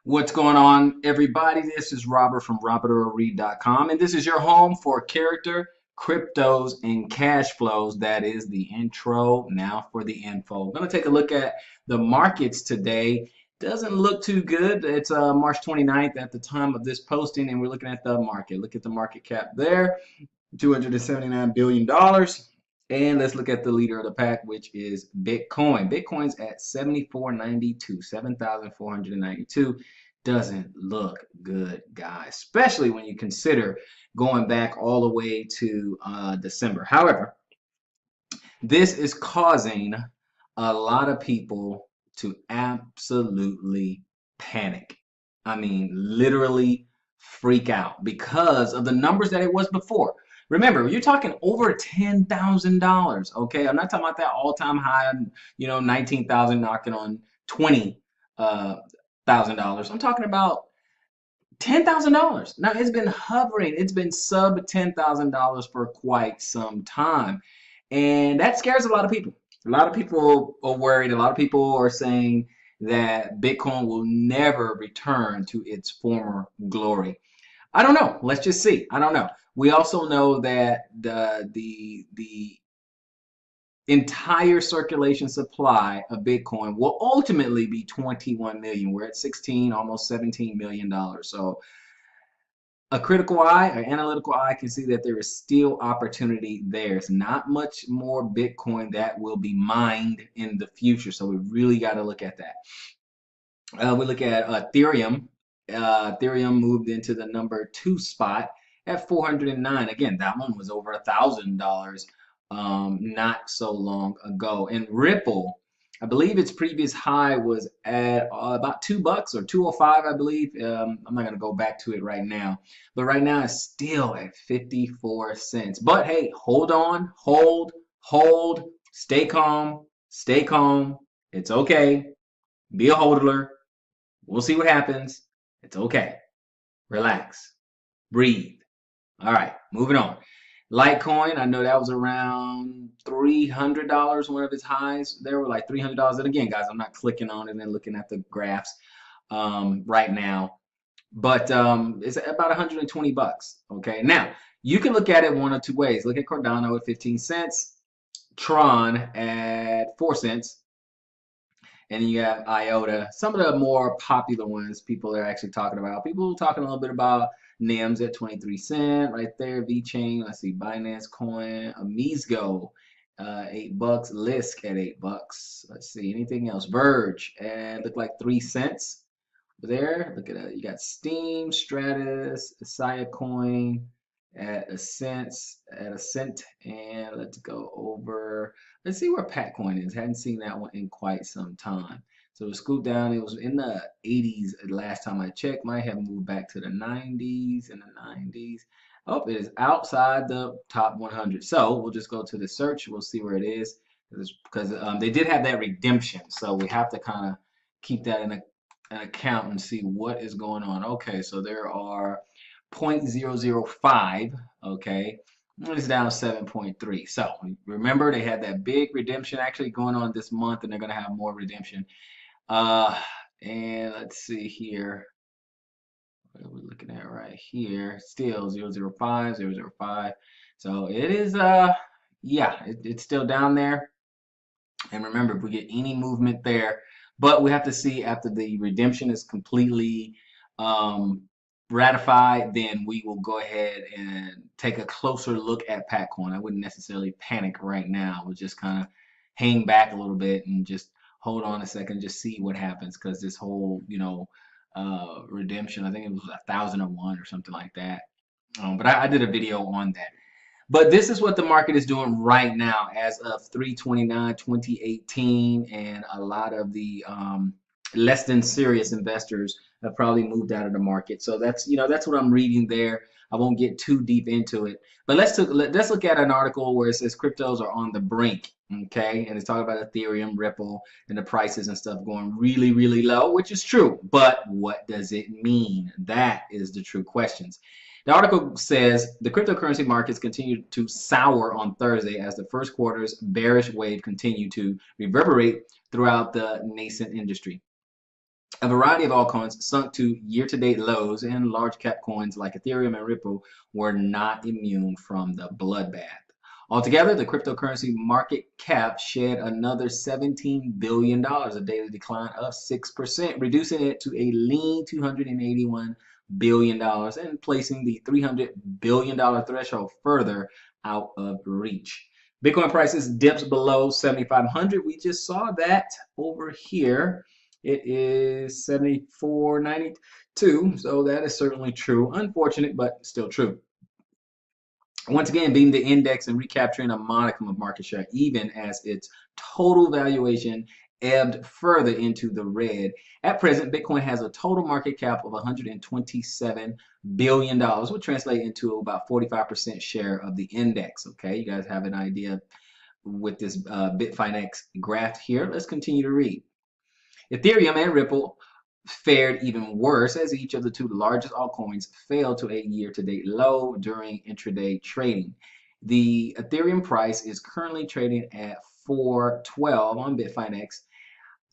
What's going on, everybody? This is Robert from RobertEarlReed.com, and this is your home for character, cryptos, and cash flows. That is the intro. Now for the info. I'm going to take a look at the markets today. Doesn't look too good. It's March 29th at the time of this posting, and we're looking at the market. Look at the market cap there, $279 billion. And let's look at the leader of the pack, which is Bitcoin. Bitcoin's at 7492, 7,492. Doesn't look good, guys, especially when you consider going back all the way to December. However, this is causing a lot of people to absolutely panic. I mean, literally freak out because of the numbers that it was before. Remember, you're talking over $10,000. Okay, I'm not talking about that all-time high, 19,000 knocking on $20,000. I'm talking about $10,000. Now it's been hovering. It's been sub $10,000 for quite some time, and that scares a lot of people. A lot of people are worried. A lot of people are saying that Bitcoin will never return to its former glory. I don't know. Let's just see. I don't know. We also know that the entire circulation supply of Bitcoin will ultimately be 21 million. We're at 16, almost 17 million dollars. So a critical eye, an analytical eye can see that there is still opportunity there. There's not much more Bitcoin that will be mined in the future. So we really got to look at that. We look at Ethereum. Ethereum moved into the number 2 spot at 409. Again, that one was over $1,000 not so long ago. And Ripple, I believe its previous high was at about $2 or 205, I believe. I'm not going to go back to it right now, but right now it's still at 54 cents. But hey, hold on, hold, stay calm, stay calm. It's okay. Be a hodler. We'll see what happens. It's okay. Relax. Breathe. All right, moving on. Litecoin, I know that was around $300, one of its highs. There were like $300. And again, guys, I'm not clicking on it and looking at the graphs right now. But it's about 120 bucks. Okay, now you can look at it one of two ways. Look at Cardano at 15 cents, Tron at 4 cents, and then you have IOTA. Some of the more popular ones people are actually talking about. People talking a little bit about NIMS at 23 cents right there. VeChain, let's see, Binance Coin, Amizgo, $8. Lisk at $8. Let's see, anything else? Verge, and look like 3 cents there. Look at that. You got Steam, Stratus, Saya Coin at a cent, and let's go over. Let's see where Patcoin is. Hadn't seen that one in quite some time. So it scooped down. It was in the 80s last time I checked. Might have moved back to the 90s and the 90s. Oh, it is outside the top 100. So we'll just go to the search. We'll see where it is because they did have that redemption. So we have to kind of keep that in an account and see what is going on. Okay, so there are 0.005. Okay, it's down 7.3. So remember they had that big redemption actually going on this month, and they're going to have more redemption. And let's see here. What are we looking at right here? Still 005, 005. So it is, yeah, it's still down there. And remember, if we get any movement there, but we have to see after the redemption is completely ratified, then we will go ahead and take a closer look at Patcoin. I wouldn't necessarily panic right now. We'll just kind of hang back a little bit and just hold on a second, just see what happens, because this whole, redemption, I think it was 1,001 or something like that. But I did a video on that. But this is what the market is doing right now as of 3/29/2018, and a lot of the less than serious investors have probably moved out of the market. So that's that's what I'm reading there. I won't get too deep into it, but let's look at an article where it says cryptos are on the brink. Okay, and it's talking about Ethereum, Ripple, and the prices and stuff going really, really low, which is true. But what does it mean? That is the true questions. The article says the cryptocurrency markets continued to sour on Thursday as the first quarter's bearish wave continued to reverberate throughout the nascent industry. A variety of altcoins sunk to year-to-date lows, and large-cap coins like Ethereum and Ripple were not immune from the bloodbath. Altogether, the cryptocurrency market cap shed another $17 billion, a daily decline of 6%, reducing it to a lean $281 billion and placing the $300 billion threshold further out of reach. Bitcoin prices dips below 7,500. We just saw that over here. It is 74.92, so that is certainly true. Unfortunate, but still true. Once again, beating the index and recapturing a modicum of market share, even as its total valuation ebbed further into the red. At present, Bitcoin has a total market cap of $127 billion, which translates into about 45% share of the index. Okay, you guys have an idea with this Bitfinex graph here. Let's continue to read. Ethereum and Ripple fared even worse as each of the two largest altcoins fell to a year-to-date low during intraday trading. The Ethereum price is currently trading at $4.12 on Bitfinex,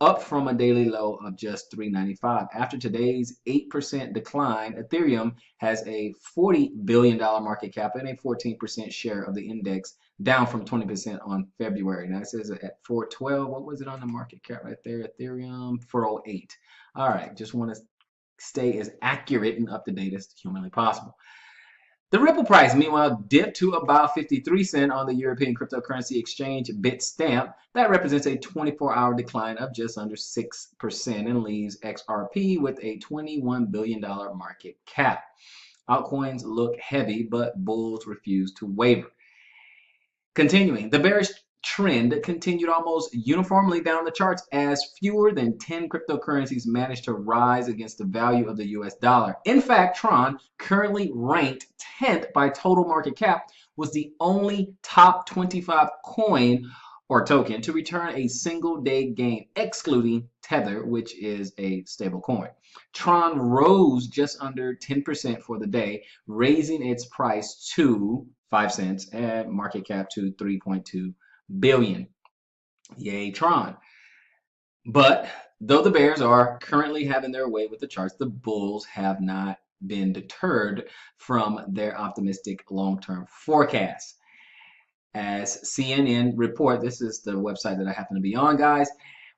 up from a daily low of just $3.95. After today's 8% decline, Ethereum has a $40 billion market cap and a 14% share of the index, down from 20% on February. Now it says at 412. What was it on the market cap right there? Ethereum 408. All right, just want to stay as accurate and up to date as humanly possible. The Ripple price, meanwhile, dipped to about 53 cents on the European cryptocurrency exchange Bitstamp. That represents a 24-hour decline of just under 6% and leaves XRP with a $21 billion market cap. Altcoins look heavy, but bulls refuse to waver. Continuing, the bearish trend continued almost uniformly down the charts as fewer than 10 cryptocurrencies managed to rise against the value of the US dollar. In fact, Tron, currently ranked 10th by total market cap, was the only top 25 coin or token to return a single day gain, excluding Tether, which is a stable coin. Tron rose just under 10% for the day, raising its price to 5 cents and market cap to 3.2 billion. Yay, Tron. But though the bears are currently having their way with the charts, the bulls have not been deterred from their optimistic long-term forecasts. As CNN report, this is the website that I happen to be on, guys.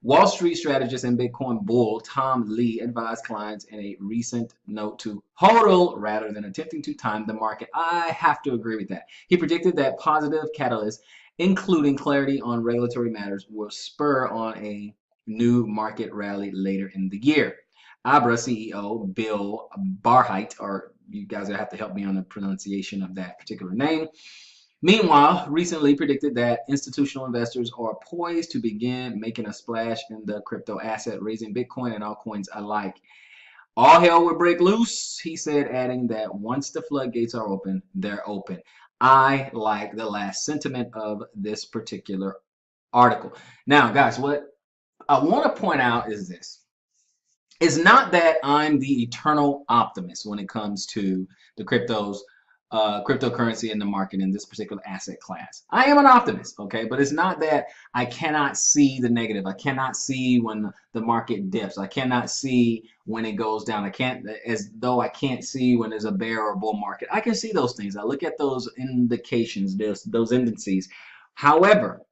Wall Street strategist and Bitcoin bull Tom Lee advised clients in a recent note to hodl rather than attempting to time the market. I have to agree with that. He predicted that positive catalysts, including clarity on regulatory matters, will spur on a new market rally later in the year. Abra CEO Bill Barheit, or you guys will have to help me on the pronunciation of that particular name, meanwhile, recently predicted that institutional investors are poised to begin making a splash in the crypto asset, raising Bitcoin and altcoins alike. All hell will break loose, he said, adding that once the floodgates are open, they're open. I like the last sentiment of this particular article. Now, guys, what I want to point out is this. It's not that I'm the eternal optimist when it comes to the cryptocurrency in the market in this particular asset class. I am an optimist, okay? But it's not that I cannot see the negative. I cannot see when the market dips. I cannot see when it goes down. I can't, as though I can't see when there's a bear or bull market. I can see those things. I look at those indications, those indices. However,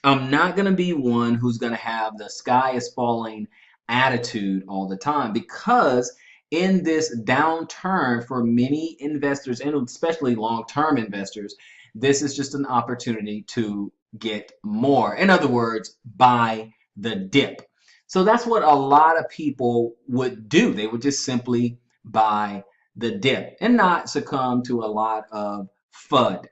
I'm not going to be one who's going to have the sky is falling attitude all the time, because in this downturn for many investors, and especially long-term investors, this is just an opportunity to get more. In other words, buy the dip. So that's what a lot of people would do. They would just simply buy the dip and not succumb to a lot of FUD.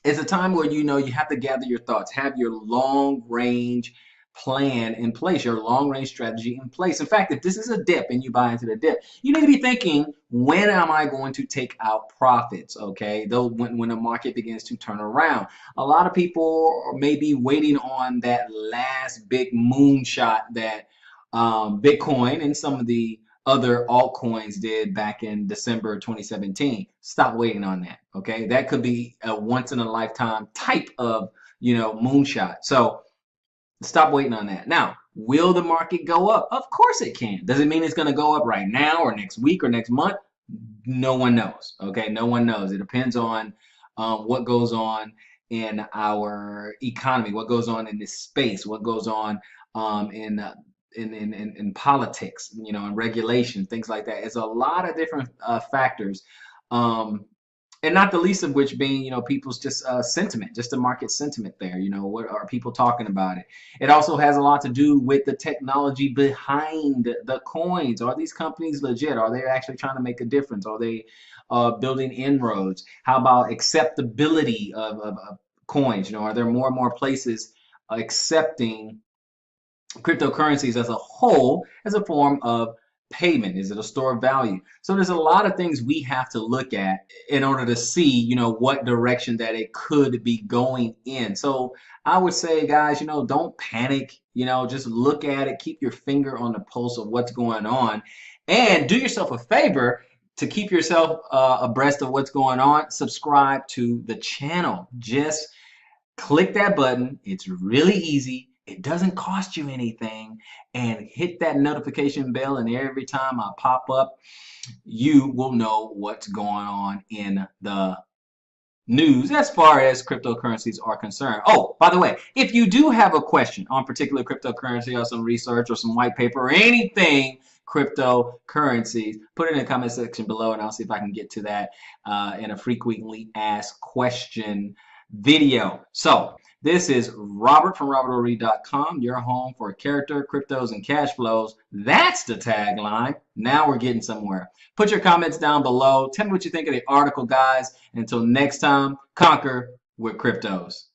It's a time where you have to gather your thoughts, have your long-range plan in place, your long-range strategy in place. In fact, if this is a dip and you buy into the dip, you need to be thinking, when am I going to take out profits? Okay, though when the market begins to turn around, a lot of people may be waiting on that last big moonshot that Bitcoin and some of the other altcoins did back in December 2017. Stop waiting on that. Okay, that could be a once in a lifetime type of moonshot. So stop waiting on that. Now, will the market go up? Of course it can. Does it mean it's going to go up right now or next week or next month? No one knows. Okay, no one knows. It depends on what goes on in our economy, what goes on in this space, what goes on in politics, and regulation, things like that. It's a lot of different factors. And not the least of which being, people's just sentiment, just the market sentiment there. What are people talking about it? It also has a lot to do with the technology behind the coins. Are these companies legit? Are they actually trying to make a difference? Are they building inroads? How about acceptability of coins? Are there more and more places accepting cryptocurrencies as a whole as a form of payment? Is it a store of value? So there's a lot of things we have to look at in order to see, what direction that it could be going in. So I would say, guys, don't panic, just look at it, keep your finger on the pulse of what's going on, and do yourself a favor to keep yourself abreast of what's going on. Subscribe to the channel. Just click that button. It's really easy. It doesn't cost you anything, and hit that notification bell, and every time I pop up, you will know what's going on in the news as far as cryptocurrencies are concerned. Oh, by the way, if you do have a question on particular cryptocurrency or some research or some white paper or anything cryptocurrencies, put it in the comment section below, and I'll see if I can get to that in a frequently asked question video. So this is Robert from robertoreed.com, your home for character, cryptos, and cash flows. That's the tagline. Now we're getting somewhere. Put your comments down below. Tell me what you think of the article, guys. Until next time, conquer with cryptos.